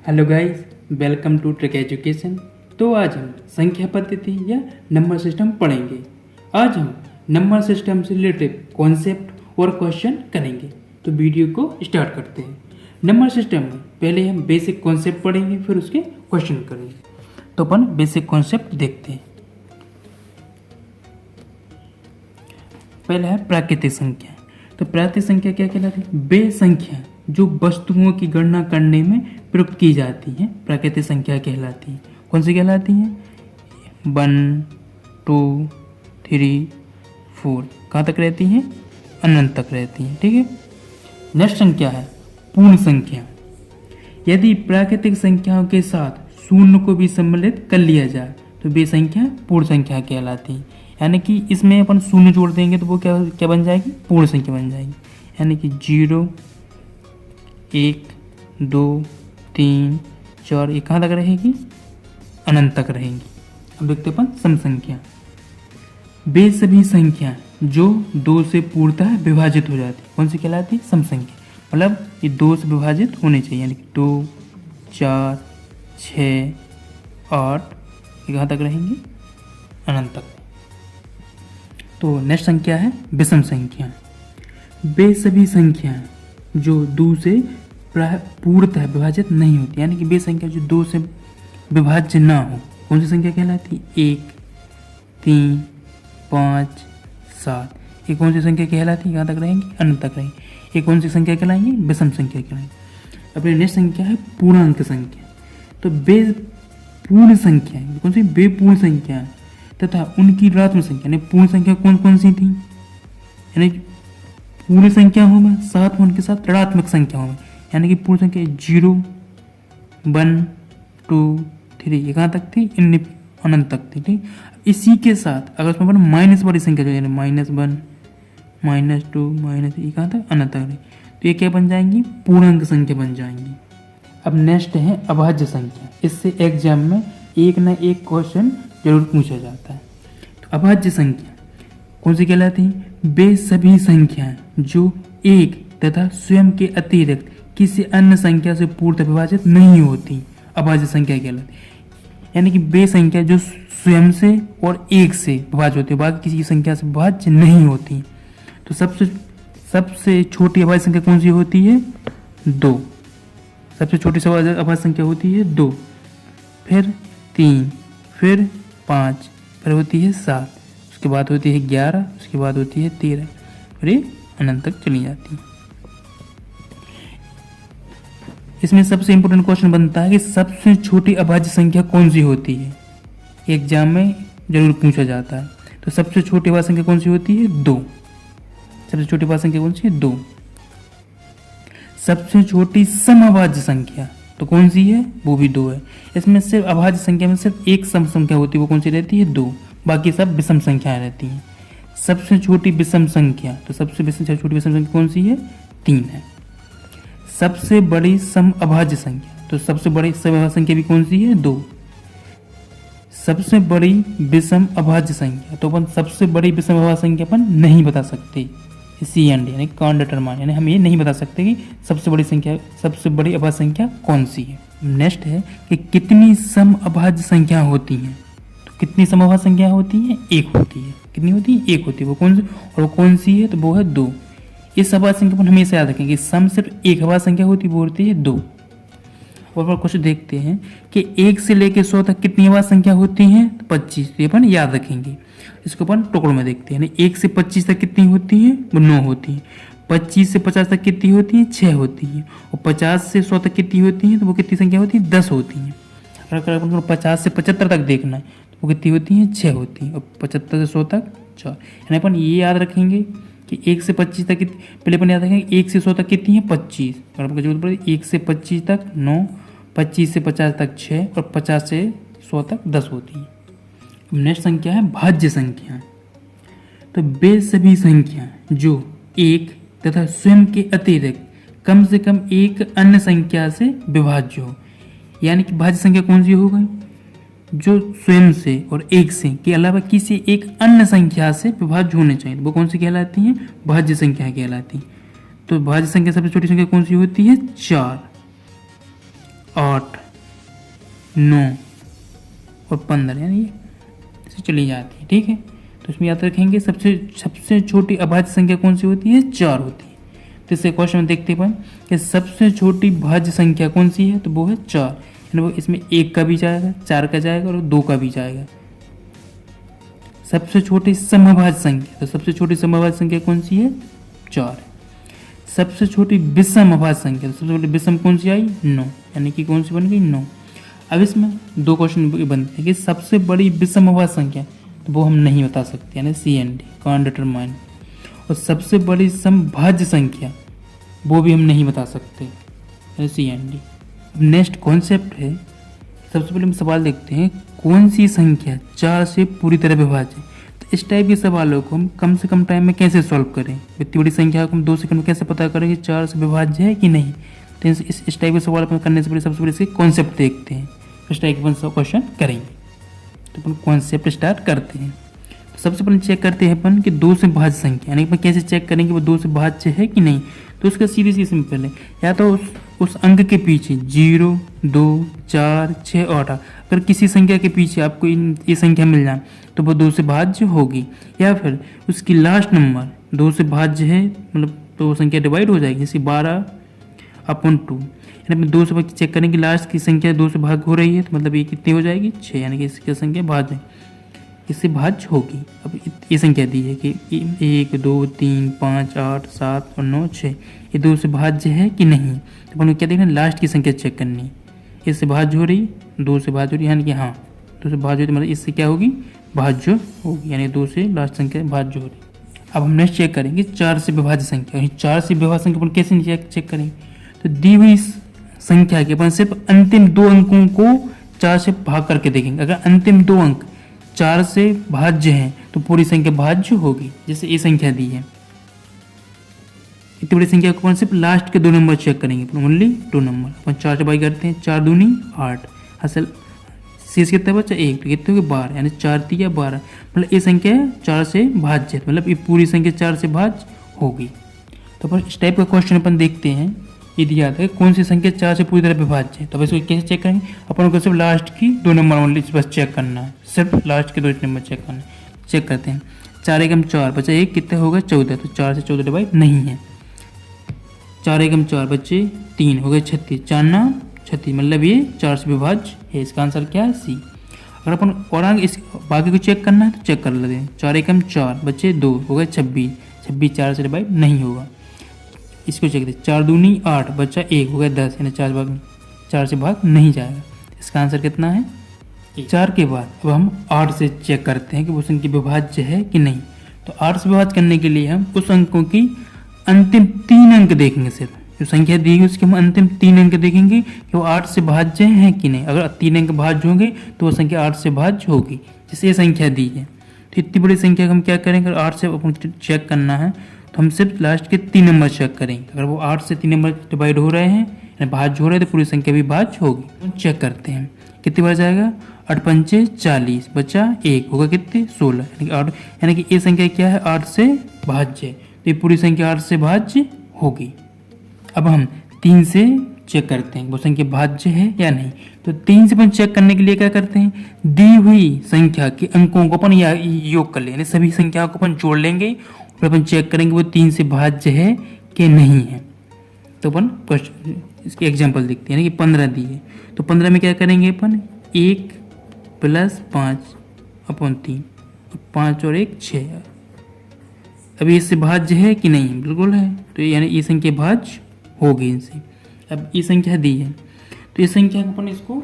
Hello guys, welcome to Trick Education. तो आज हम संख्या पद्धति या नंबर सिस्टम पढ़ेंगे। आज हम नंबर सिस्टम से रिलेटेड कॉन्सेप्ट और क्वेश्चन करेंगे। तो वीडियो को स्टार्ट करते हैं। नंबर सिस्टम में पहले हम बेसिक कॉन्सेप्ट पढ़ेंगे, फिर उसके क्वेश्चन करेंगे। तो अपन बेसिक कॉन्सेप्ट देखते हैं। पहला है प्राकृतिक संख्या। तो प्राकृतिक संख्या क्या कहलाती है? वे संख्या जो वस्तुओं की गणना करने में प्रयुक्त की जाती है प्राकृतिक संख्या कहलाती है। कौन सी कहलाती है? 1, 2, 3, 4 कहाँ तक रहती हैं? अनंत तक रहती हैं। ठीक है। नेक्स्ट संख्या है पूर्ण संख्या। यदि प्राकृतिक संख्याओं के साथ शून्य को भी सम्मिलित कर लिया जाए तो वे संख्या पूर्ण संख्या कहलाती है। यानी कि इसमें अपन शून्य जोड़ देंगे तो वो क्या बन जाएगी? पूर्ण संख्या बन जाएगी। यानी कि 0, 1, 2, 3, 4 ये कहाँ तक रहेगी? अनंत तक रहेंगी। अब देखते अपन सम संख्या। वे सभी संख्या जो 2 से पूर्णतः विभाजित हो जाती कौन सी कहलाती? सम संख्या। मतलब ये 2 से विभाजित होने चाहिए। यानी कि 2, 4, 6, 8 ये कहाँ तक रहेंगी? अनंत तक। तो नेक्स्ट संख्या है विषम संख्या। वे सभी संख्या जो 2 से पूर्णतः विभाजित नहीं होती, यानी कि वे संख्या जो 2 से विभाज्य ना हो कौन सी संख्या कहलाती? 1, 3, 5, 7 ये कौन सी संख्या कहलाती? कहाँ तक रहेंगी? अनंत तक रहेंगी। ये कौन सी संख्या कहलाएंगी? विषम संख्या कहलाएंगी। अपनी नेक्स्ट संख्या है पूर्णांक संख्या। तो वे पूर्ण संख्या कौन सी? वे पूर्ण संख्या तथा उनकी ऋणात्मक संख्या। यानी पूर्ण संख्या कौन कौन सी थी? यानी पूर्ण संख्या हो में साथ में उनके साथ ऋणात्मक संख्या हो में। यानी कि पूर्ण संख्या 0, 1, 2, 3 ये कहाँ तक थी? अनंत तक थी। ठीक। इसी के साथ अगर उसमें माइनस वाली संख्या जो है -1, -2, ये कहाँ तक? अनंत तक। तो ये क्या बन जाएंगी? पूर्णांक संख्या बन जाएंगी। अब नेक्स्ट है अभाज्य संख्या। इससे एग्जाम में एक ना एक क्वेश्चन जरूर पूछा जाता है। तो अभाज्य संख्या कौन सी कहलाती है? वे सभी संख्याएं जो एक तथा स्वयं के अतिरिक्त किसी अन्य संख्या से पूर्णतः विभाजित नहीं होती अभाज्य संख्या कहलाती है। यानी कि वे संख्या जो स्वयं से और एक से विभाज्य होती है, बाकी किसी संख्या से विभाज्य नहीं होती। तो सबसे छोटी अभाज्य संख्या कौन सी होती है? 2। सबसे छोटी अभाज्य संख्या होती है 2, फिर 3, फिर 5, फिर होती है 7, उसके बाद होती है 11, उसके बाद होती है 13, फिर ये अनंत तक चली जाती है। इसमें सबसे इंपॉर्टेंट क्वेश्चन बनता है कि सबसे छोटी अभाज्य संख्या कौन सी होती है? एग्जाम में जरूर पूछा जाता है। तो सबसे छोटी अभाज्य संख्या कौन सी होती है? 2। सबसे छोटी अभाज्य संख्या कौन सी है? 2। सबसे छोटी समअभाज्य संख्या तो कौन सी है? वो भी 2 है। इसमें सिर्फ अभाज्य संख्या में सिर्फ एक सम संख्या होती है, वो कौन सी रहती है? 2। बाकी सब विषम संख्याएं रहती हैं। सबसे छोटी विषम संख्या तो सबसे छोटी विषम संख्या कौन सी है? 3 है। सबसे बड़ी समअभाज्य संख्या तो सबसे बड़ी समअभाज्य संख्या भी कौन सी है? 2। सबसे बड़ी विषम अभाज्य संख्या तो अपन सबसे बड़ी विषम अभाज्य संख्या अपन नहीं बता सकते। सी एंड यानी कांट डिटरमाइन, यानी हम ये नहीं बता सकते कि सबसे बड़ी अभाज्य संख्या कौन सी है। नेक्स्ट है कि कितनी समअभाज्य संख्या होती हैं। तो कितनी समअभाज्य संख्या होती है? 1 होती है। कितनी होती है? 1 होती है। वो कौन सी? और वो कौन सी है? तो वो है 2। इस अभाज्य संख्या पर हमेशा याद रखेंगे सम सिर्फ एक अभाज्य संख्या होती है, वो होती है 2। और कुछ देखते हैं कि 1 से लेकर 100 तक कितनी अभाज्य संख्या होती हैं? तो 25। ये अपन याद रखेंगे। इसको अपन टुकड़ों में देखते हैं। 1 से 25 तक कितनी होती हैं? वो 9 होती हैं। 25 से 50 तक कितनी होती हैं? 6 होती हैं। और 50 से 100 तक कितनी होती हैं? तो वो कितनी संख्या होती है? 10 होती हैं। अगर अपन को 50 से 75 तक देखना है तो वो कितनी होती हैं? 6 होती हैं। और 75 से 100 तक 4। यानी अपन ये याद रखेंगे कि 1 से 25 तक पहले अपन याद रखेंगे 1 से 100 तक कितनी है? 25। और आपको जरूरत पड़े 1 से 25 तक 9, 25 से 50 तक 6 और 50 से 100 तक 10 होती है। नेक्स्ट संख्या है भाज्य संख्या। तो वे सभी संख्या जो एक तथा स्वयं के अतिरिक्त कम से कम एक अन्य संख्या से विभाज्य हो। यानी कि भाज्य संख्या कौन सी हो गई? जो स्वयं से और एक से के अलावा किसी एक अन्य संख्या से विभाज्य होने चाहिए, वो कौन सी कहलाती हैं? भाज्य संख्या कहलाती है। तो भाज्य संख्या सबसे छोटी संख्या कौन सी होती है? 4, 8, 9 और 15, यानी ये चली जाती है। ठीक है, तो इसमें याद रखेंगे सबसे छोटी अभाज्य संख्या कौन सी होती है? 4 होती है। तो इससे क्वेश्चन में देखते हैं कि सबसे छोटी भाज्य संख्या कौन सी है, तो वो है 4, यानी वो इसमें 1 का भी जाएगा, 4 का जाएगा और 2 का भी जाएगा। सबसे छोटी समभाज्य संख्या, तो सबसे छोटी समभाज्य संख्या कौन सी है? 4। सबसे छोटी विषम अभाज्य संख्या, तो सबसे छोटी विषम कौन सी आई? 9, यानी कि कौन सी बन गई? 9। अब इसमें 2 क्वेश्चन बनते हैं कि सबसे बड़ी विषम अभाज्य संख्या, तो वो हम नहीं बता सकते, यानी CND, कांट डिटरमाइन। और सबसे बड़ी समभाज्य संख्या वो भी हम नहीं बता सकते, यानी CND। अब नेक्स्ट कॉन्सेप्ट है, सबसे पहले हम सवाल देखते हैं कौन सी संख्या 4 से पूरी तरह विभाज्य है। तो इस टाइप के सवालों को हम कम से कम टाइम में कैसे सॉल्व करें? इतनी बड़ी संख्या को हम 2 सेकंड में कैसे पता करें कि 4 से विभाज्य है कि नहीं? तो इस टाइप के सवाल करने से पहले सबसे पहले इसके कॉन्सेप्ट देखते हैं, इस टाइप के क्वेश्चन करेंगे। तो अपन कॉन्सेप्ट स्टार्ट करते हैं। तो सबसे पहले चेक करते हैं अपन कि 2 से भाज्य संख्या, यानी अपन कैसे चेक करेंगे वो 2 से भाज्य है कि नहीं? तो उसका सीधी सी सिंपल है, या तो उस अंक के पीछे 0, 2, 4, 6 और 8, अगर किसी संख्या के पीछे आपको ये संख्या मिल जाए तो वो 2 से भाज्य होगी। या फिर उसकी लास्ट नंबर 2 से भाज्य है, मतलब तो वो संख्या डिवाइड हो जाएगी, जैसे 12/2, यानी 2 से चेक करेंगे लास्ट की संख्या 2 से भाग हो रही है, तो मतलब ये कितनी हो जाएगी? 6, यानी कि इसकी संख्या भाज्य, इससे भाज्य होगी। अब ये संख्या दी है कि 1, 2, 3, 5, 8, 7 और 9, 6, ये 2 से भाज्य है कि नहीं? तो अपन को क्या देखना? लास्ट की संख्या चेक करनी है, इससे भाज्य हो रही, 2 से भाज्य हो रही, यानी कि हाँ 2 से भाज्य होती, मतलब इससे क्या होगी? भाज्य होगी, यानी 2 से लास्ट संख्या भाज्य हो रही। अब हम नेक्स्ट चेक करेंगे 4 से विभाज्य संख्या। 4 से विभाज्य संख्या अपन कैसे चेक करेंगे? तो दी हुई संख्या के अपन सिर्फ अंतिम 2 अंकों को 4 से भाग करके देखेंगे। अगर अंतिम 2 अंक 4 से भाज्य हैं तो पूरी संख्या भाज्य होगी। जैसे ये संख्या दी है, इतनी बड़ी संख्या को अपन सिर्फ लास्ट के 2 नंबर चेक करेंगे, ओनली 2 नंबर। अपन 4 से भाग करते हैं, 4 दूनी 8, असल शेष कितना बचा? 1, तो कितने हो गए? 12, यानी 4 3 12, मतलब ये संख्या 4 से भाज्य है, मतलब ये पूरी संख्या 4 से भाज्य होगी। तो अपन इस टाइप का क्वेश्चन अपन देखते हैं, ये दिया था कौन सी संख्या 4 से पूरी तरह विभाज्य है। तो इसको कैसे चेक करेंगे? अपन को सिर्फ लास्ट की 2 नंबर ओनली बस चेक करना है, सिर्फ लास्ट के 2 नंबर चेक करना है। चेक करते हैं, 4 एकम 4 बचा 1, कितने हो गए? 14, तो 4 से 14 डिवाइड नहीं है। 4 एकम 4 बच्चे 3 हो गए 36, 4 ना 36, मतलब ये 4 से विभाज्य है। इसका आंसर क्या है? C। अगर अपन और आगे इस बाकी को चेक करना है तो चेक कर लेते हैं। 4 एकम 4 बच्चे 2 हो गए 26, 26 4 से डिवाइड नहीं होगा। इसको चेक करते, 4 दूनी 8 बच्चा 1 हो गया 10, यानी 4 से भाग नहीं जाएगा। इसका आंसर कितना है? 4 के बाद अब हम 8 से चेक करते हैं कि वो संख्या विभाज्य है कि नहीं। तो 8 से विभाज्य करने के लिए हम उस अंकों की अंतिम 3 अंक देखेंगे, सिर्फ जो संख्या दी है उसके हम अंतिम 3 अंक देखेंगे कि वो 8 से भाज्य है कि नहीं। अगर 3 अंक भाज्य होंगे तो वो संख्या 8 से भाज्य होगी, जैसे ये संख्या दी है। तो इतनी बड़ी संख्या हम क्या करेंगे? अगर 8 से अपन चेक करना है तो हम सिर्फ लास्ट के 3 नंबर चेक करेंगे। अगर वो 8 से 3 नंबर डिवाइड हो रहे हैं यानी भाज्य हो रहे हैं तो पूरी संख्या भी भाज्य होगी। तो चेक करते हैं कितनी बार जाएगा? 8 पंचे 40 बचा 1 होगा कितने? 16, यानी कि ये संख्या क्या है? 8 से भाज्य है, तो ये पूरी संख्या 8 से भाज्य होगी। अब हम 3 से चेक करते हैं वो संख्या भाज्य है या नहीं। तो 3 से अपन चेक करने के लिए क्या करते हैं? दी हुई संख्या के अंकों को अपन योग कर लेंगे, सभी संख्याओं को अपन जोड़ लेंगे और अपन चेक करेंगे वो 3 से भाज्य है कि नहीं है। तो अपन इसके एग्जाम्पल देखते हैं, यानी कि 15 दी है तो 15 में क्या करेंगे अपन? 1 + 5/3, 5 और 1 6। अभी इससे भाज्य है कि नहीं? बिल्कुल है, तो यानी ये संख्या भाज्य होगी इनसे। अब ये संख्या दी है तो इस संख्या को अपन इसको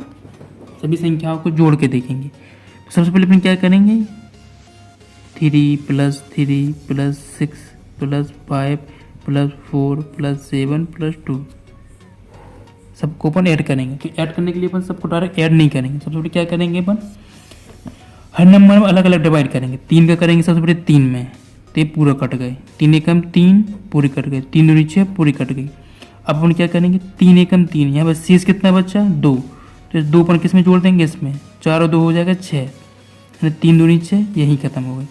सभी संख्याओं को जोड़ के देखेंगे। तो सबसे पहले अपन क्या करेंगे? 3 + 3 + 6 + 5 + 4 + 7 + 2 सबको अपन ऐड करेंगे। तो ऐड करने के लिए अपन सबको डायरेक्ट ऐड नहीं करेंगे। सबसे पहले क्या करेंगे? अपन हर नंबर में अलग अलग डिवाइड करेंगे। 3 का करेंगे सबसे पहले 3 में, तो ये पूरा कट गए। 3 एकम 3 पूरी कट गई, 3 दूनी 6 पूरी कट गई। अब अपन क्या करेंगे? 3 एकम 3, यहाँ बस शेष कितना बचा? 2, तो 2 पर किस में जोड़ देंगे? इसमें 4 और 2 हो जाएगा 6, यानी 3 दूनी 6, यही खत्म हो गई।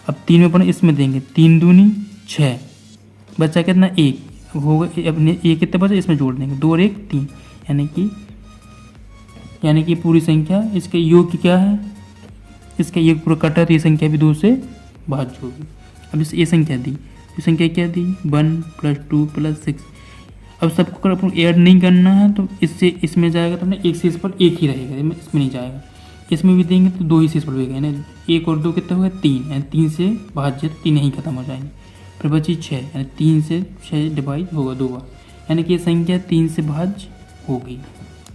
अब 3 में अपन इसमें देंगे, 3 दूनी 6 बचा कितना? 1 होगा। अब ये कितना बचा? इसमें जोड़ देंगे, 2 और 1 3, यानी कि यानी कि पूरी संख्या इसके योग क्या है, इसका योग पूरा कटा तो ये संख्या भी 2 से भाज्य होगी। अब इस ये संख्या दी, ये संख्या क्या दी 1 + 2 + 6। अब सबको अगर अपन ऐड नहीं करना है तो इससे इसमें जाएगा तो अपने एक शेष पर एक ही रहेगा, इसमें नहीं जाएगा। इसमें भी देंगे तो 2 ही शेष पर रहेगा, यानी 1 और 2 कितना होगा 3, यानी 3 से भाज्य 3 ही खत्म हो जाएंगे। फिर बची 6, यानी 3 से 6 डिवाइड होगा 2 बार, यानी कि ये संख्या 3 से भाज्य होगी।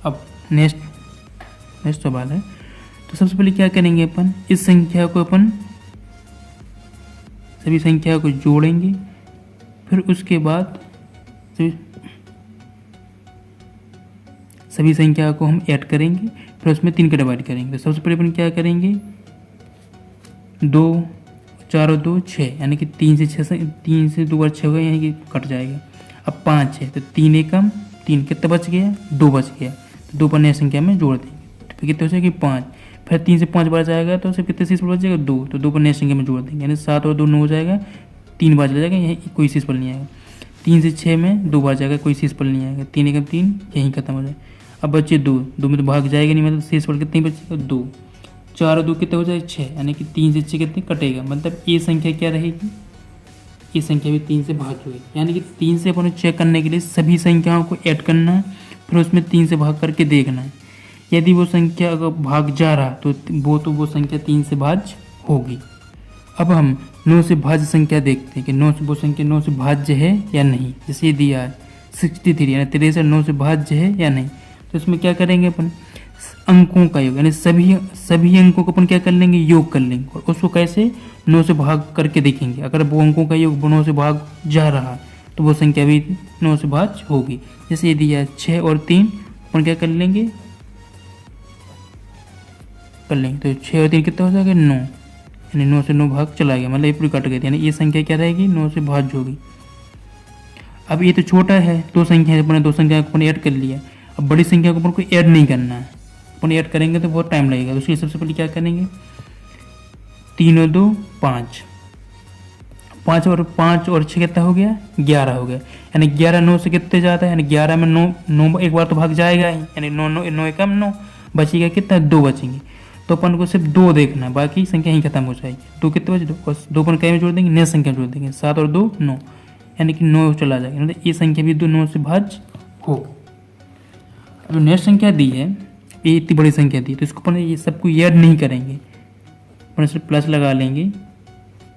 अब नेक्स्ट सवाल है, तो सबसे पहले क्या करेंगे अपन, इस संख्या को अपन सभी संख्या को जोड़ेंगे, फिर उसके बाद सभी संख्या को हम ऐड करेंगे, फिर उसमें 3 का डिवाइड करेंगे। तो सबसे पहले अपन क्या करेंगे 2 4 और 2 6, यानी कि 3 से 2 बार 6 हो गया, यानी कि कट जाएगा। अब 5 है तो 3 एकम 3, कितना बच गया 2 बच गया, तो 2 पर नई संख्या में जोड़ देंगे, तो फिर कितना हो जाएगा 5। फिर 3 से 5 बार जाएगा तो सिर्फ कितने शेष पर बच जाएगा 2, तो 2 पर नई संख्या में जोड़ देंगे, यानी 7 और 2 9 हो जाएगा, 3 बार चला जाएगा, यहीं कोई शेष पर नहीं आएगा। 3 से 6 में 2 बार जाएगा, कोई शेष पर नहीं आएगा, 3 एकम 3 यहीं खत्म हो जाएगा। अब बचे 2 में तो भाग जाएगा नहीं, मतलब शेष पर कितने बचेगा 2, 4 और 2 कितने हो जाएगा 6, यानी कि 3 से 6 कितने कटेगा, मतलब ये संख्या क्या रहेगी, ये संख्या भी 3 से भाग हुई। यानी कि 3 से अपन चेक करने के लिए सभी संख्याओं को ऐड करना है, फिर उसमें 3 से भाग करके देखना है। यदि वो संख्या अगर भाग जा रहा तो वो संख्या 3 से भाज्य होगी। अब हम 9 से भाज्य संख्या देखते हैं कि 9 से वो संख्या 9 से भाज्य है या नहीं। जैसे ये दिया है 63, यानी 63 9 से भाज्य है या नहीं, तो इसमें क्या करेंगे अपन अंकों का योग, यानी सभी अंकों को अपन क्या कर लेंगे योग कर लेंगे, और उसको कैसे 9 से भाग करके देखेंगे। अगर वो अंकों का योग 9 से भाग जा रहा तो वो संख्या भी 9 से भाज्य होगी। जैसे ये दिया 6 और 3, अपन क्या कर लेंगे तो 6 और 3 कितना हो जाएगा 9, यानी 9 से 9 भाग चला गया, मतलब ये पूरी कट गई, यानी ये संख्या क्या रहेगी 9 से भाज्य होगी। अब ये तो छोटा है, 2 संख्या अपने 2 संख्या को अपन ऐड कर लिया। अब बड़ी संख्या को अपन को ऐड नहीं करना है, अपन ऐड करेंगे तो बहुत टाइम लगेगा। तो उसके सबसे पहले क्या करेंगे 3 और 2 5, 5 और 6 कितना हो गया 11 हो गया, यानी 11 9 से कितने जाता है, यानी 11 में 9 एक बार तो भाग जाएगा ही, यानी 9 एकम 9 बचेगा, कितना 2 बचेंगे। तो अपन को सिर्फ 2 देखना है, बाकी संख्या ही खत्म हो जाएगी। 2 कितने बचे 2, और 2 अपन कई में जोड़ देंगे नई संख्या जोड़ देंगे, 7 और 2 9, यानी कि 9 चला जाएगा, मतलब ये संख्या भी 9 से भाज्य होगी। अब नेक्स्ट संख्या दी है, ये इतनी बड़ी संख्या दी, तो इसको अपन ये सबको ऐड नहीं करेंगे, अपन सिर्फ प्लस लगा लेंगे,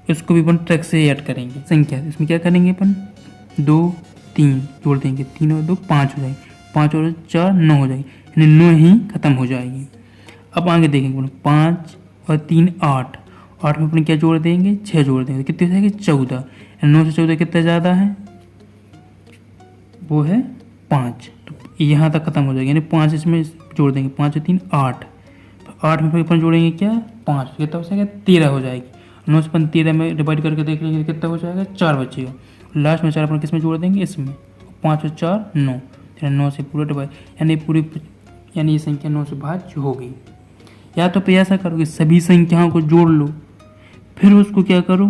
इसको भी अपन ट्रैक से ऐड करेंगे संख्या। इसमें क्या करेंगे अपन 2 3 जोड़ देंगे, 3 और 2 5 हो जाएगी, 5 और 4 9 हो जाएगी, यानी 9 ही खत्म हो जाएगी। अब आगे देखेंगे अपन 5 और 3 8, 8 में अपन क्या जोड़ देंगे 6 जोड़ देंगे, कितने हो जाएगी 14, 9 से 14 कितना ज़्यादा है वो है 5, तो यहाँ तक खत्म हो जाएगा, यानी 5 इसमें जोड़ देंगे, 5 और 3 8, तो 8 में फिर अपन जोड़ेंगे क्या 5, कितना हो जाएगा 13 हो जाएगी। 9 से अपन 13 में डिवाइड करके देख लेंगे कितना हो जाएगा 4 बचेगा, लास्ट में 4 अपन किस में जोड़ देंगे इसमें, 5 और 4 9, 9 से पूरा डिवाइड, यानी ये संख्या 9 से भाज्य होगी। या तो फिर ऐसा करो कि सभी संख्याओं को जोड़ लो, फिर उसको क्या करो,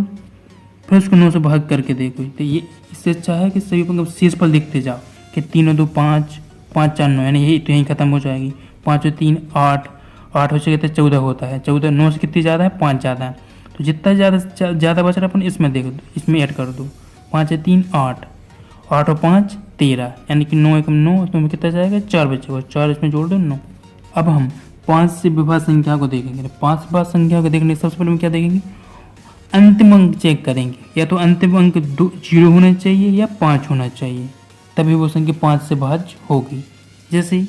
फिर उसको 9 से भाग करके देखो। तो ये इससे अच्छा है कि सभी पर शेषफल देखते जाओ कि 3 और 2 5, 5 4 9, यानी यही तो यहीं खत्म हो जाएगी। 5 और 3 8, 8 हो जाएगा तो 14 होता है, 14 9 से कितनी ज़्यादा है 5 ज़्यादा है, तो जितना ज़्यादा बच रहा है अपन इसमें देख दो, इसमें ऐड कर दो। 5 और 3 8, 8 और 5 13, यानी कि 9 एकम 9, इसमें कितना जाएगा 4 बचेगा, 4 इसमें जोड़ दो 9। अब हम 5 से विभाज्य संख्या को देखेंगे। 5 से विभाज्य संख्या को देखने सबसे पहले हम क्या देखेंगे अंतिम अंक चेक करेंगे, या तो अंतिम अंक 0 होना चाहिए या 5 होना चाहिए, तभी वो संख्या 5 से भाज्य होगी। जैसे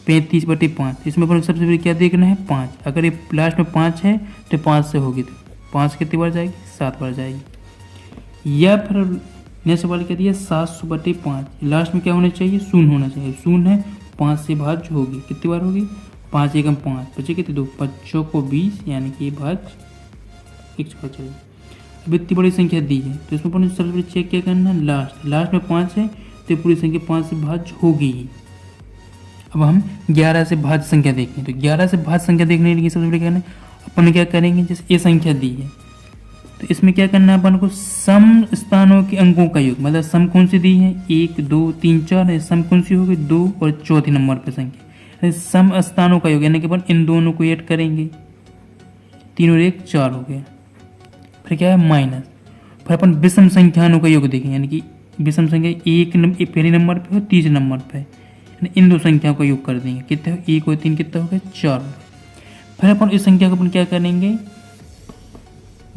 35/5, इसमें अपन सबसे पहले क्या देखना है 5, अगर ये लास्ट में 5 है तो 5 से होगी, तो 5 कितनी बार जाएगी 7 बार जाएगी। या फिर नेक्स्ट सवाल क्या दिया 700/5, लास्ट में क्या होना चाहिए 0 होना चाहिए, 0 है 5 से भाज्य होगी, कितनी बार होगी 5 एकम 5, बचे कितने 2, 5 को 20, यानी कि ये भाज्य 105 चलेगी। अब इतनी बड़ी संख्या दी है तो इसमें अपन सबसे पहले चेक क्या करना है लास्ट में 5 है तो पूरी संख्या 5 से भाज्य होगी ही। अब हम 11 से भाज्य संख्या देखें, तो 11 से भाज्य संख्या देखने के लिए सबसे पहले करना है अपन क्या करेंगे, जैसे ये संख्या दी है तो इसमें क्या करना है अपन को सम स्थानों के अंकों का योग, मतलब सम कौन सी दी है 1 2 3 4 है, सम कौन सी होगी 2 और चौथी नंबर पर संख्या, सम स्थानों का योग यानी कि अपन इन दोनों को ऐड करेंगे, 3 और 1 4 हो गया। फिर क्या है माइनस, फिर अपन विषम संख्याओं का योग देखेंगे यानी कि विषम संख्या एक पहले नंबर पे और तीसरे नंबर पे, यानी इन दो संख्याओं का योग कर देंगे। कितने हो 1 और 3 कितना हो गया 4। फिर अपन इस संख्या को अपन क्या करेंगे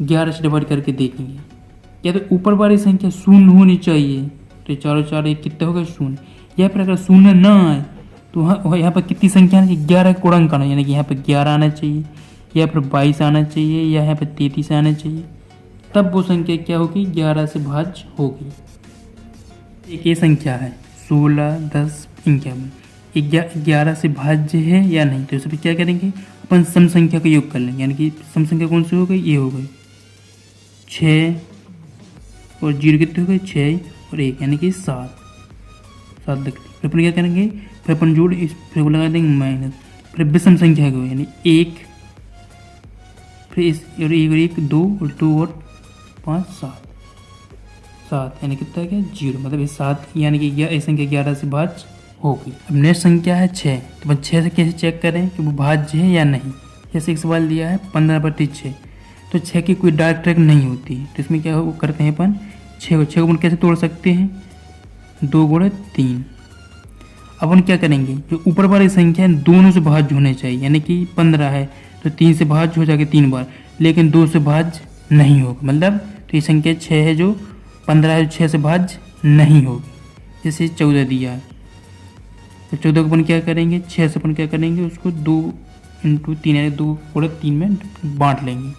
11 से डिवाइड करके देखेंगे, या तो ऊपर वाली संख्या शून्य होनी चाहिए, तो 4 और 4 1 कितना होगा 0, या फिर अगर शून्य ना आए तो यहाँ पर कितनी संख्या आना चाहिए 11 का गुणन करना, यानी कि यहाँ पर 11 आना चाहिए, या फिर 22 आना चाहिए, या यहाँ पर 33 आना चाहिए, तब वो संख्या क्या होगी 11 से भाज्य होगी। एक ये संख्या है 16 10 51, 11 से भाज्य है या नहीं, तो इसमें क्या करेंगे अपन सम संख्या का योग कर लेंगे, यानी कि सम संख्या कौन सी हो गई ये हो गई 6 और 0 कितने हो गए 6 और 1 यानी कि 7 लिख ली। फिर अपन क्या करेंगे, फिर अपन जोड़ इस फिर लगा देंगे माइनस, फिर विषम संख्या को यानी 1 फिर इस और 1 2 और 2 और 5 7 यानी कितना क्या 0, मतलब ये 7 यानी कि ये संख्या 11 से भाज्य होगी। अब नेक्स्ट संख्या है 6, तो अपन 6 से कैसे चेक करें कि वो भाज्य है या नहीं। जैसे एक सवाल दिया है 15/6, तो 6 की कोई डायरेक्ट ट्रैक नहीं होती, तो इसमें क्या हो करते हैं अपन 6 को अपन कैसे तोड़ सकते हैं 2 गुणे 3। अपन क्या करेंगे जो ऊपर वाली संख्या है दोनों से भाज्य होने चाहिए, यानी कि 15 है तो 3 से भाज्य हो जाएगा 3 बार, लेकिन 2 से भाज्य नहीं होगा, मतलब तो ये संख्या 6 है जो 15 है 6 से भाज्य नहीं होगी। जैसे 14 दिया है तो 14 को अपन क्या करेंगे 6 से अपन क्या करेंगे उसको 2 × 3 यानी 2 गुणे 3 में बांट लेंगे।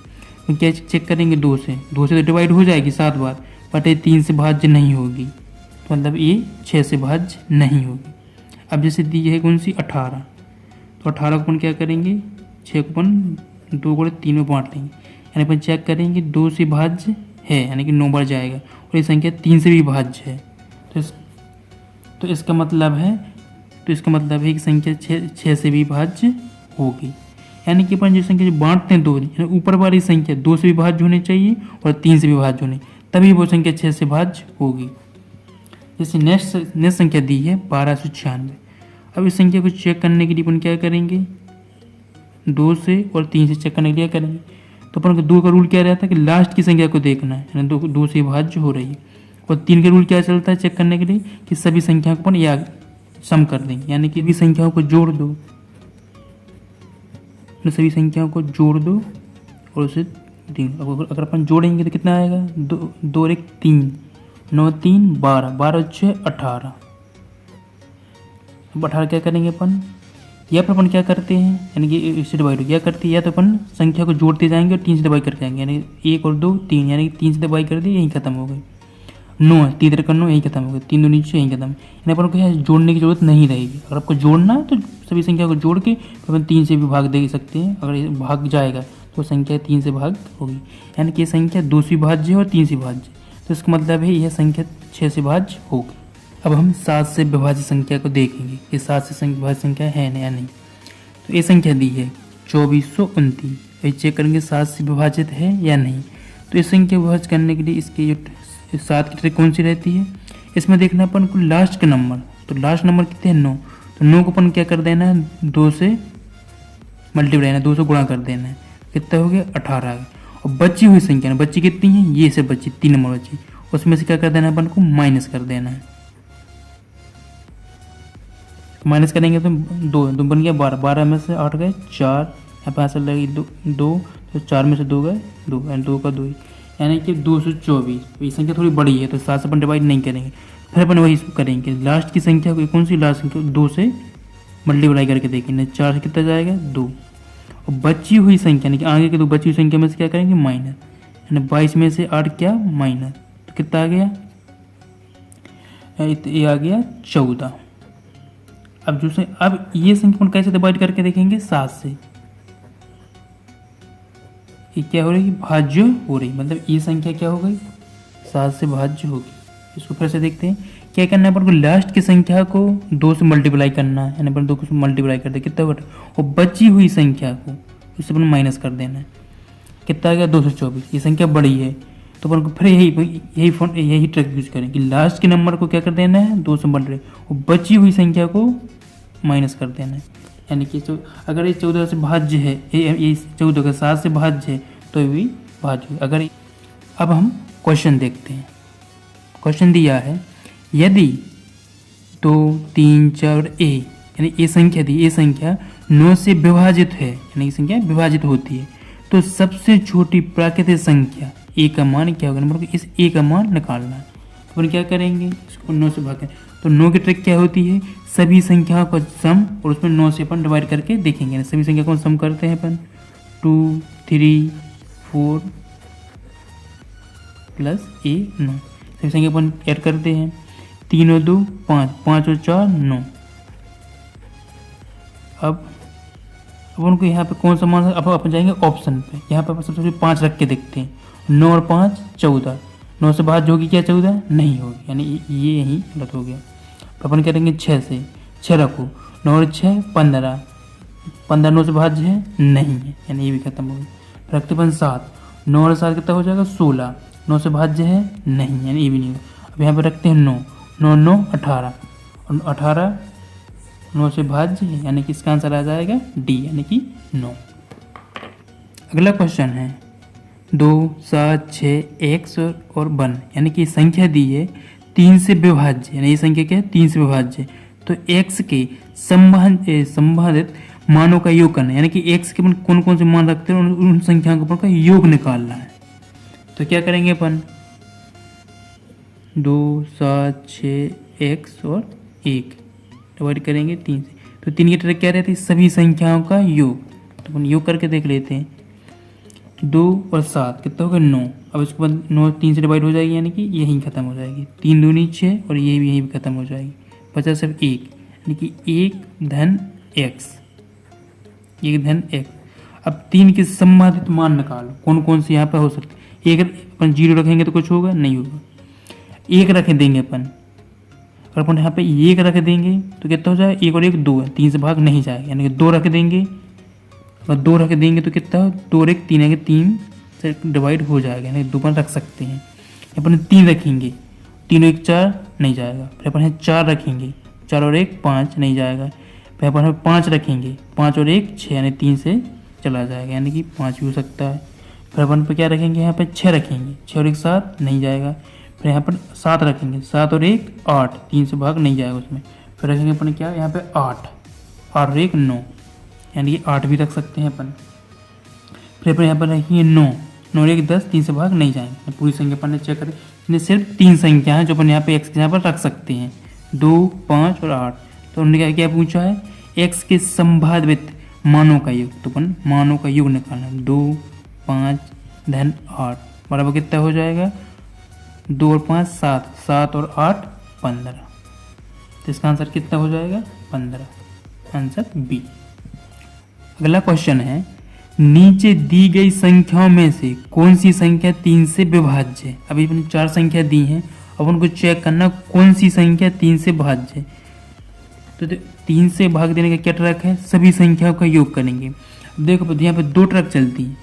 तो क्या चेक करेंगे 2 से तो डिवाइड हो जाएगी 7 बार, बट ये 3 से भाज्य नहीं होगी, तो मतलब ये 6 से भाज्य नहीं होगी। अब जैसे दी है कौन सी 18, तो 18 को अपन क्या करेंगे 6 को अपन 2 गुणे 3 में बांट लेंगे, यानी अपन चेक करेंगे 2 से भाज्य है यानी कि 9 बार जाएगा, और ये संख्या 3 से भी भाज्य है, तो इसका मतलब है कि संख्या 6 से भी भाज्य होगी। यानी कि अपन जो संख्या जो बांटते हैं 2, यानी ऊपर वाली संख्या 2 से भी भाज्य होनी चाहिए और 3 से भी भाज्य होनी, तभी वो संख्या 6 से भाज्य होगी। जैसे नेक्स्ट संख्या दी है 1296। अब इस संख्या को चेक करने के लिए अपन क्या करेंगे 2 से और 3 से चेक करने के लिए क्या करेंगे, तो अपन का 2 का रूल क्या रहता है कि लास्ट की संख्या को देखना है, यानी 2 से भाज्य हो रही है, और 3 का रूल क्या चलता है चेक करने के लिए कि सभी संख्या को अपन या सम कर देंगे, यानी कि भी संख्याओं को जोड़ दो, सभी संख्याओं को जोड़ दो और उसे अगर अपन जोड़ेंगे तो कितना आएगा 2 और 1 3 9 3 12 12 6 18। अब 18 क्या करेंगे अपन, या फिर अपन क्या करते हैं यानी कि इससे डिवाइड हो क्या करते हैं, या तो अपन संख्या को जोड़ते जाएंगे और 3 से डिवाइड करते जाएंगे, यानी 1 और 2 3 यानी कि 3 से डिवाइड कर दिए यहीं खत्म हो गई। 9 है 3 3 9 यहीं खत्म हो गई, 3 2 नीचे यहीं खत्म, यानी अपन को क्या जोड़ने की जरूरत नहीं रहेगी। अगर आपको जोड़ना है तो सभी संख्या को जोड़ के अपन 3 से भी भाग दे सकते हैं, अगर ये भाग जाएगा तो संख्या 3 से भाग होगी, यानी कि ये संख्या 2 से भाज्य है और 3 से भाज्य, तो इसका मतलब है यह संख्या 6 से भाज्य होगी। अब हम 7 से विभाज्य संख्या को देखेंगे कि 7 से विभाज्य संख्या है या नहीं। तो ये संख्या दी है 2429, ये चेक करेंगे 7 से विभाजित है या नहीं। तो इस संख्या विभाजित करने के लिए इसकी जो 7 की ट्रिक कौन सी रहती है, इसमें देखना अपन को लास्ट का नंबर, तो लास्ट नंबर कितने हैं 9, तो 9 को अपन क्या कर देना है 2 से मल्टीप्लाई 2 से गुणा कर देना है, कितना हो गया 18 आ गया। और बची हुई संख्या बच्ची कितनी है ये से बची 3 नंबर बची, उसमें से क्या कर देना है अपन को माइनस कर देना है, माइनस करेंगे तो 2 बन गया 12, 12 में से 8 गए 4, यहाँ पे आंसर लगी 2 तो 4 में से 2 गए 2 एंड 2 का 2 यानी कि 224। ये संख्या थोड़ी बड़ी है तो 7 से अपन डिवाइड नहीं करेंगे, फिर अपन वही करेंगे लास्ट की संख्या को, कौन सी लास्ट संख्या 2 से मल्टीप्लाई करके देखेंगे, 4 से कितना जाएगा 2, और बची हुई संख्या यानी कि आगे के 2 बची हुई संख्या में से क्या करेंगे माइनस, यानी 22 में से 8 क्या माइनस, तो कितना आ गया ये आ गया 14। अब ये संख्या अपन कैसे डिवाइड करके देखेंगे 7 से, ये क्या हो रही है भाज्य हो रही, मतलब ये संख्या क्या हो गई 7 से भाज्य होगी। इसको फिर से देखते हैं क्या करना है अपन को, लास्ट की संख्या को 2 से मल्टीप्लाई करना है, यानी अपन 2 को मल्टीप्लाई कर दे कितना बटा, और बची हुई संख्या को उससे अपन माइनस कर देना है, कितना आ गया 224। ये संख्या बड़ी है तो अपन को फिर यही ट्रिक यूज करें कि लास्ट के नंबर को क्या कर देना है 2 से मल्टीप्लाई और बची हुई संख्या को माइनस कर देना है, यानी कि अगर ये 14 से भाज्य है, ये 14 का 7 से भाज्य है तो ये भी भाज्य। अगर अब हम क्वेश्चन देखते हैं। क्वेश्चन दिया है यदि 2, 3, 4 ए यानी ये संख्या दी, ये संख्या 9 से विभाजित है, यानी कि संख्या विभाजित होती है, तो सबसे छोटी प्राकृतिक संख्या ए का मान क्या होगा? नंबर इस ए का मान निकालना है। तो अपन क्या करेंगे, इसको 9 से भागें। तो 9 की ट्रिक क्या होती है, सभी संख्याओं का सम और उसमें 9 से अपन डिवाइड करके देखेंगे। सभी संख्या को सम करते हैं अपन, 2, 3, 4 प्लस ए 9। सभी संख्या अपन ऐड करते हैं, 3 और 2 5, 5 और 4 9। अब उनको यहाँ पे कौन सा मान, अब अपन जाएंगे ऑप्शन पे। यहाँ पे सबसे पहले 5 रख के देखते हैं, 9 और 5 14। 9 से भाज्य होगी क्या 14? नहीं होगी, यानी ये यही गलत हो गया। तो अपन करेंगे 6 से, 6 रखो, 9 और 6 15। 15 9 से भाज्य है? नहीं है, यानी ये भी खत्म हो गया। रखते अपन 7, 9 और 7 कितना हो जाएगा 16। 9 से भाज्य है? नहीं, यानी ये भी नहीं होगा। अब यहाँ पे रखते हैं 9, 9 9 18 और 18 9 से भाज्य है, यानी कि इसका आंसर आ जाएगा डी, यानी कि 9। अगला क्वेश्चन है 2, 7, 6, x और 1, यानी कि संख्या दी है 3 से विभाज्य, यानी ये संख्या क्या है 3 से विभाज्य। तो x के संबंधित मानों का योग करना है, यानी कि x के कौन कौन से मान रखते हैं उन संख्याओं का योग निकालना है। तो क्या करेंगे अपन, 2, 7, 6 x और 1 डिवाइड करेंगे 3 से। तो 3 की ट्रिक क्या रहती है, सभी संख्याओं का योग। तो अपन योग करके देख लेते हैं, 2 और 7 कितना होगा 9। अब इसके बाद 9 3 से डिवाइड हो जाएगी, यानी कि यहीं खत्म हो जाएगी। 3 दूनी 6 और ये भी यहीं खत्म हो जाएगी। बचा सिर्फ 1, यानी कि 1 धन x, 1 धन x। अब 3 के संबंधित मान निकालो, कौन कौन से यहाँ पर हो सकते हैं। 1 अपन 0 रखेंगे तो कुछ होगा नहीं होगा, 1 रख देंगे अपन। अगर अपन यहाँ पे 1 रख देंगे तो कितना हो जाएगा, 1 और 1 2 है, 3 से भाग नहीं जाएगा, यानी कि 2 रख देंगे। अगर 2 रख देंगे तो कितना हो, 2 और 1 3 है, 3 से डिवाइड हो जाएगा, यानी 2 अपन रख सकते हैं। अपन 3 रखेंगे, 3 और 1 4 नहीं जाएगा। फिर अपन 4 रखेंगे, 4 और 1 5 नहीं जाएगा। फिर अपन 5 रखेंगे, 5 और 1 6, यानी 3 से चला जाएगा, यानी कि 5 भी हो सकता है। फिर अपन पे क्या रखेंगे, यहाँ पे 6 रखेंगे, 6 और 1 7 नहीं जाएगा। फिर यहाँ पर 7 रखेंगे, 7 और 1 8, 3 से भाग नहीं जाएगा उसमें। फिर रखेंगे अपन क्या, यहाँ पे 8, 8 और 1 9, यानी कि 8 भी रख सकते हैं अपन। फिर अपन यहाँ पर रखेंगे 9, 9 और 1 10, 3 से भाग नहीं जाएंगे। पूरी संख्या अपन ने चेक करें, इन्हें सिर्फ 3 संख्या है जो अपन यहाँ पे x के यहाँ पर रख सकते हैं, 2 5 और 8। तो उन्होंने क्या पूछा है, x के संभावित मानों का योग। तो अपन मानों का योग निकालना, 2 5 धन 8 बराबर कितना हो जाएगा, 2 और 5 7, 7 और 8 15। तो इसका आंसर कितना हो जाएगा 15, आंसर बी। अगला क्वेश्चन है, नीचे दी गई संख्याओं में से कौन सी संख्या 3 से विभाज्य है। अभी अपनी 4 संख्या दी हैं, अब उनको चेक करना कौन सी संख्या 3 से भाज्य है। तो 3 से भाग देने का क्या ट्रक है, सभी संख्याओं का योग करेंगे। अब देखो यहाँ पे 2 ट्रक चलती हैं,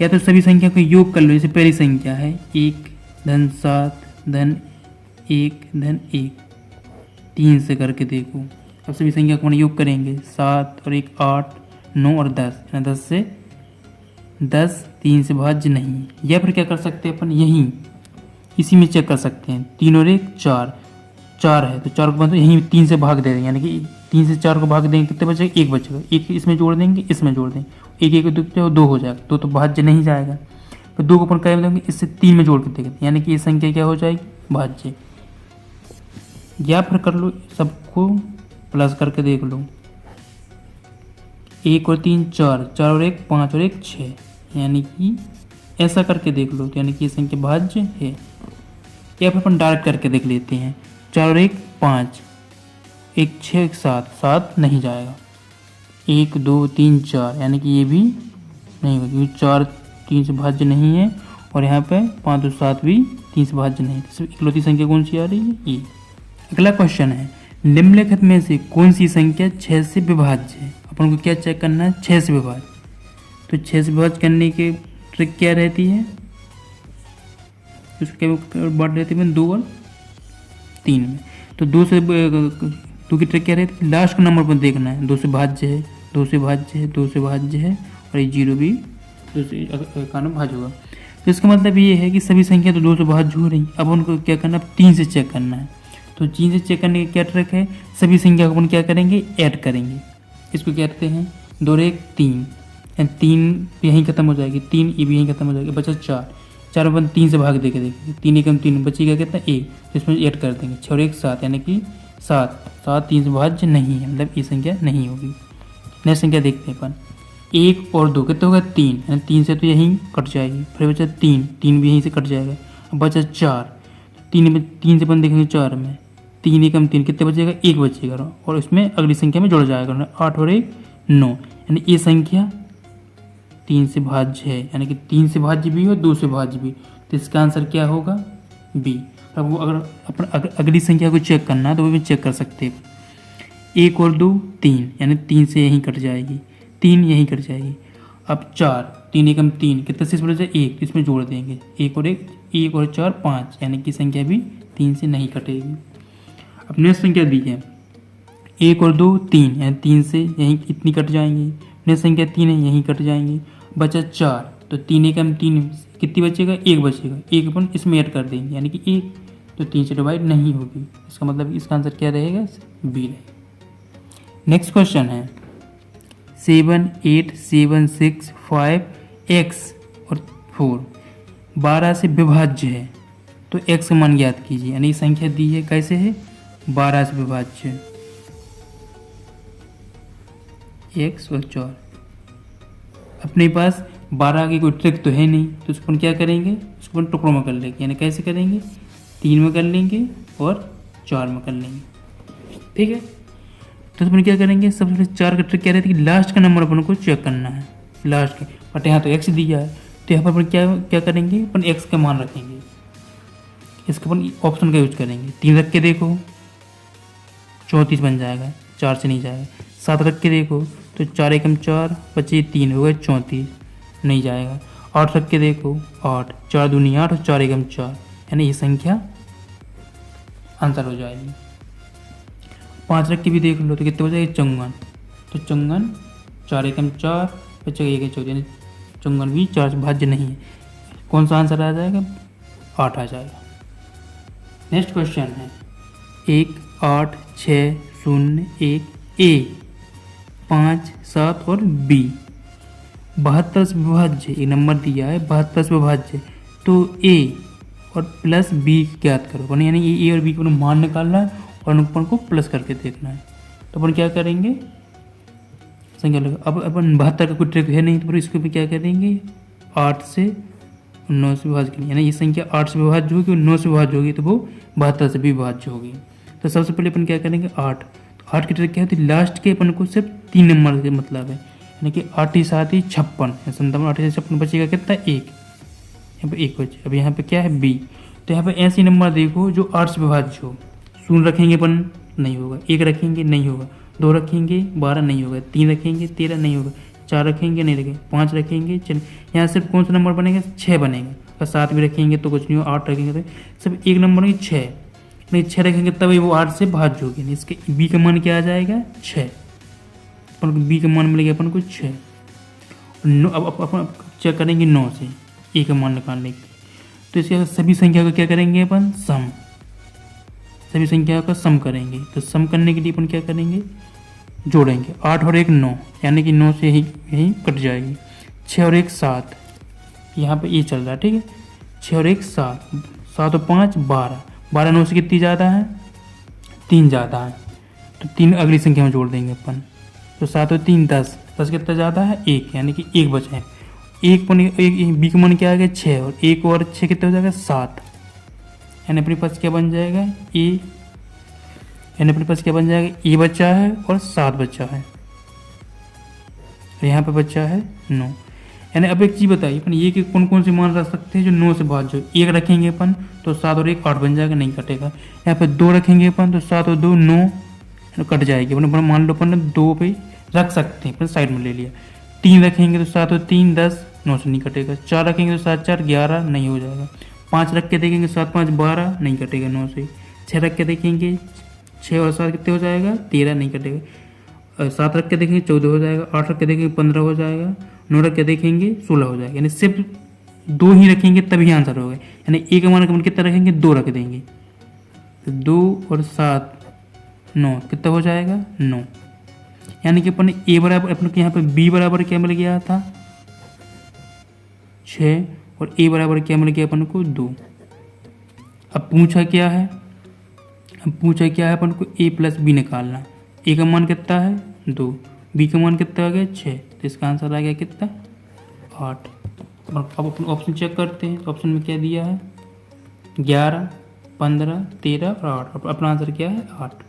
या तो सभी संख्या का योग कर लो। जैसे पहली संख्या है 1 धन 7 धन 1 धन 1, 3 से करके देखो। अब सभी संख्या को योग करेंगे, 7 और 1 8 9 और 10, 10 से 10 3 से भाज्य नहीं। या फिर क्या कर सकते हैं अपन, यहीं इसी में चेक कर सकते हैं, 3 और 1 4, 4 है तो 4 को मतलब यहीं 3 से भाग दे देंगे, यानी कि 3 से 4 को भाग देंगे कितने बचेगा, 1 बचेगा। 1 इसमें जोड़ देंगे, इसमें जोड़ देंगे, 1 1 2 हो जाएगा, 2 तो भाज्य नहीं जाएगा। फिर 2 को अपन क्या देंगे, इससे 3 में जोड़ के देंगे, यानी कि ये संख्या क्या हो जाएगी भाज्य। या फिर कर लो, सबको प्लस करके देख लो, 1 और 3 4, 4 और 1 5 और 1 6, यानी कि ऐसा करके देख लो, तो यानी कि ये संख्या भाज्य है। या फिर अपन डायरेक्ट करके देख लेते हैं, 4 और 1 5, 1 6 1 7, 7 नहीं जाएगा, 1 2 3 4, यानी कि ये भी नहीं होगा क्योंकि 4 3 से भाज्य नहीं है, और यहाँ पे 5 और 7 भी 3 से भाज्य नहीं है। तो सिर्फ इकलौती संख्या कौन सी आ रही है, ये। अगला क्वेश्चन है, निम्नलिखित में से कौन सी संख्या 6 से विभाज्य है। अपन को क्या चेक करना है, 6 से विभाज्य। तो 6 से विभाज्य करने की ट्रिक क्या रहती है, उसके बात रहती है 2 और 3 में। तो 2 से 2 की ट्रिक क्या रहती है, लास्ट का नंबर पर देखना है, 2 से भाज्य है, 2 से भाज्य है, 2 से भाज्य है, और ये 0 भी 2 से एकानवे भाज्य होगा। तो इसका मतलब ये है कि सभी संख्या तो 2 से भाज्य हो रही, अब उनको क्या करना है, 3 से चेक करना है। तो 3 से चेक करने की क्या ट्रिक है, सभी संख्या को अपन क्या करेंगे, ऐड करेंगे। इसको क्या कहते हैं, 2 और 1 3, 3 यहीं खत्म हो जाएगी, 3 ये भी यहीं खत्म हो जाएगी, बचा 4, 4 अपन 3 से भाग देके देखेंगे, 3 एकम 3 बचेगा कितना 1, तो इसमें ऐड कर देंगे, 6 और 1 7, यानी कि 7, 7 3 से भाज्य नहीं है, मतलब ये संख्या नहीं होगी। नेक्स्ट संख्या देखते हैं अपन, 1 और 2 कितना होगा 3, यानी 3 से तो यहीं कट जाएगी, फिर बचा 3, 3 भी यहीं से कट जाएगा, अब बचा 4, 3 से अपन देखेंगे 4 में, 3 एकम 3 कितने बचेगा, 1 बचेगा, और इसमें अगली संख्या में जुड़ जाएगा, 8 और 1 9, यानी ये संख्या 3 से भाज्य है, यानी कि 3 से भाज्य भी और 2 से भाज्य भी, तो इसका आंसर क्या होगा, बी। अब वो अगर अगली संख्या को चेक करना है तो वो भी चेक कर सकते हैं। 1 और 2 3, यानी 3 से यहीं कट जाएगी, 3 यहीं कट जाएगी। अब 4, 3 एकम 3 कितने से बच जाए 1, इसमें जोड़ देंगे, 1 और 4 5, यानी कि संख्या भी 3 से नहीं कटेगी। अब नेक्स्ट संख्या दी है 1 और 2 3, यानी 3 से यहीं इतनी कट जाएंगी, नेक्स्ट संख्या 3 है यहीं कट जाएंगी, बचा 4, तो 3 एकम 3 कितनी बचेगा, 1 बचेगा, 1 अपन इसमें ऐड कर देंगे, यानी कि 1, तो 3 से डिवाइड नहीं होगी, इसका मतलब इसका आंसर क्या रहेगा, बी रहेगा। नेक्स्ट क्वेश्चन है 7 8 7 6 5 x और 4 12 से विभाज्य है, तो x का मान ज्ञात कीजिए, यानी संख्या दी है कैसे है, 12 से विभाज्य x और 4। अपने पास 12 की कोई ट्रिक तो है नहीं, तो उसको अपन क्या करेंगे, उसको अपन टुकड़ों में कर लेंगे, यानी कैसे करेंगे, 3 में कर लेंगे और 4 में कर लेंगे, ठीक है। तो अपन क्या करेंगे, सबसे पहले 4 का ट्रिक क्या रहती है कि लास्ट का नंबर अपन को चेक करना है, लास्ट के, बट यहाँ तो x दिया है, तो यहाँ पर अपन क्या करेंगे, अपन x का मान रखेंगे, इसका अपन ऑप्शन का यूज करेंगे। 3 रख के देखो 34 बन जाएगा, 4 से नहीं जाएगा। 7 रख के देखो तो 4 एकम 4 बचे 3 हो गए 34, नहीं जाएगा। 8 रख के देखो 8, 4 दूनी 8 और 4 एकम 4, यानी ये संख्या आंसर हो जाएगी। 5 रख के भी देख लो तो कितने हो जाएगा, 54, तो 54 4 एकम 4 बचेगा 1 14, यानी 54 भी 4 से भाज्य नहीं है, कौन सा आंसर आ जाएगा, 8 आ जाएगा। नेक्स्ट क्वेश्चन है 1 8 6 0 1 ए 5 7 और बी 72 से विभाज्य, एक नंबर दिया है 72 से विभाज्य, तो ए और प्लस बी ज्ञात करो, यानी ए और बी को मान निकालना है और अपन को प्लस करके देखना है। तो अपन क्या करेंगे, संख्या लगा, अब अपन 72 का कोई ट्रिक है नहीं, तो इसको भी क्या करेंगे, 8 से 9 से विभाज्य करेंगे, यानी ये संख्या 8 से विभाज्य होगी और 9 से विभाज्य होगी, तो वो 72 से भी विभाज्य होगी। तो सबसे पहले अपन क्या करेंगे 8, तो 8 की ट्रिक क्या होती है, लास्ट के अपन को सिर्फ 3 नंबर के मतलब है, यानी कि 8 ही 7 ही 56, 57 8 से 56 बचेगा कितना 1, यहाँ पे 1 बचे। अब यहाँ पे क्या है बी, तो यहाँ पे ऐसे नंबर देखो जो 8 से विभाज्य हो, 0 रखेंगे अपन नहीं होगा, 1 रखेंगे नहीं होगा, 2 रखेंगे 12 नहीं होगा, 3 रखेंगे 13 नहीं होगा, 4 रखेंगे नहीं रखेंगे, 5 रखेंगे चल, यहाँ सिर्फ कौन सा नंबर बनेगा 6 बनेगा, और 7 भी रखेंगे तो कुछ नहीं हो, 8 रखेंगे तो सिर्फ एक नंबर बनेगा 6, नहीं 6 रखेंगे तभी वो 8 से भाज्य होगी, नहीं इसके बी का मान क्या आ जाएगा 6, अपन को बी का मान मिलेगा अपन को 6। अब अपन चेक करेंगे 9 से ए का मान निकालने की, तो इसके सभी संख्या का क्या करेंगे अपन सम, सभी संख्याओं का सम करेंगे। तो सम करने के लिए अपन क्या करेंगे, जोड़ेंगे, 8 और 1 9, यानी कि 9 से यही कट जाएगी, 6 और 1 7, यहाँ पे ये चल रहा है, ठीक है, 6 और 1 7, 7 और 5 12, 12 9 से कितनी ज़्यादा है 3 ज़्यादा है, तो 3 अगली संख्या में जोड़ देंगे अपन, तो 7 और 3 10, 10 कितना ज़्यादा है 1, यानी कि 1 बचा है, एक बी का मान क्या आ गया 6, और 1 और 6 कितना हो जाएगा 7, यानी अपने पास क्या बन जाएगा ए, यानी अपने पास क्या बन जाएगा ए बचा है और 7 बचा है, और यहाँ पे बचा है 9। यानी अब एक चीज़ बताइए अपन ये कि कौन कौन से मान रख सकते हैं जो 9 से भाज्य, 1 रखेंगे अपन तो 7 और 1 8 बन जाएगा, नहीं कटेगा। यहाँ पे 2 रखेंगे अपन तो 7 और 2 9 कट जाएगी, अपन मान लो अपन 2 पे रख सकते हैं, अपन साइड में ले लिया। 3 रखेंगे तो 7 और 3 10, 9 से नहीं कटेगा। 4 रखेंगे तो 7 4 11, नहीं हो जाएगा। 5 रख के देखेंगे 7 5 12, नहीं कटेगा 9 से। 6 रख के देखेंगे 6 और 7 कितने हो जाएगा, 13 नहीं कटेगा। 7 रख के देखेंगे 14 हो जाएगा, 8 रख के देखेंगे 15 हो जाएगा, 9 रख के देखेंगे 16 हो जाएगा। यानी सिर्फ 2 ही रखेंगे तभी आंसर होगा। यानी ए का मान कितना रखेंगे, 2 रख देंगे। तो 2 और 7 9 कितना हो जाएगा, 9। यानी कि अपन ने ए बराबर, अपन को यहाँ पे बी बराबर क्या मिल गया था, 6, और ए बराबर क्या मिल गया अपन को, 2। अब पूछा क्या है, अपन को a प्लस बी निकालना। a का मान कितना है, 2, b का मान कितना आ गया, 6। तो इसका आंसर आ गया कितना, 8। और अब अपन ऑप्शन चेक करते हैं। तो ऑप्शन में क्या दिया है, 11, 15, 13 और 8। अपना आंसर क्या है, 8।